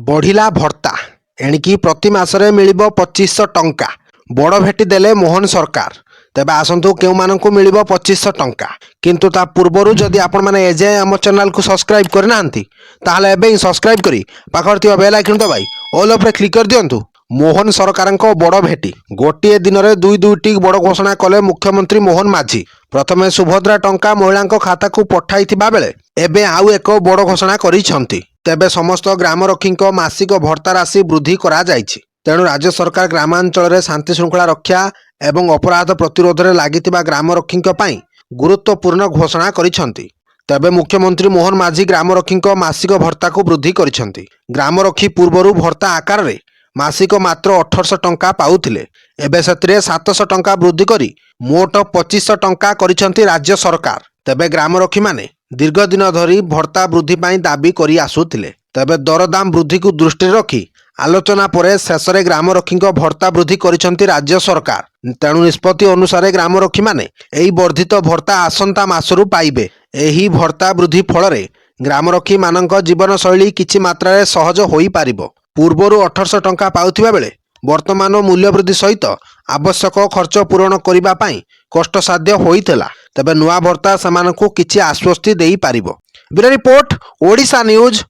बढ़िला भत्ता एणिकी प्रति मासरे मिलिबो 2500 टंका बड़ भेटी देले मोहन सरकार। तेबे आसंतु केउ मानकु मिलिबो 2500 टंका किंतु ता पूर्वरु जदि आपण माने एजे हम चैनल को सब्सक्राइब करनांती ताहले एबे ही सब्सक्राइब करी पाखर थिबा बेल आइकन दबाई ऑल ऑफ रे क्लिक कर दियंतु। मोहन सरकारंको बड़ भेटी गोटे दिन में दुईटी बड़ घोषणा कले मुख्यमंत्री मोहन माझी। प्रथमे सुभद्रा टंका महिला खाता को पठाई बेले एबे आउ एक बड़ घोषणा करिसेंती। तेबे समस्त ग्रामरक्षी मासिक भत्ता राशि वृद्धि करा जायछि। तेणु राज्य सरकार ग्रामांचल में शांति श्रृंखला रक्षा एवं अपराध प्रतिरोध में लागितिबा ग्रामरक्षी गुरुत्वपूर्ण घोषणा करिसेंती। तेबे मुख्यमंत्री मोहन माझी ग्रामरक्षी मासिक भत्ता को वृद्धि करिसेंती। ग्रामरक्षी पूर्वरु भत्ता आकार रे मासिक मात्र 1800 टंका पाउथिले एबे सेतिरे 700 टंका वृद्धि करी मोट 2500 टंका करिसेंती राज्य सरकार। तेबे ग्रामरक्षी माने दीर्घ दिन धरी भत्ता वृद्धि पाई दाबी करी आसुथिले। तेबे दरदाम वृद्धि को दृष्टि रखी आलोचना परे शेषरे ग्रामरक्षी भत्ता वृद्धि करिसेंती राज्य सरकार। तेणु निष्पत्ति अनुसार ग्रामरक्षी माने एही वर्धित भत्ता आसंता मासरु पाइबे। एही भत्ता वृद्धि फलरे ग्रामरक्षी मानक जीवन शैली किछि मात्रा सहज होई पारिबो। पूर्वरु 1800 टंका पाउथिबा बेले वर्तमान मूल्य वृद्धि सहित आवश्यक खर्च पूरण करिबा पई कष्टसाध्य होइतला। तबे नुआ भत्ता समानकु किछि आश्वस्ति देई पारिबो। Bureau report Odisha news.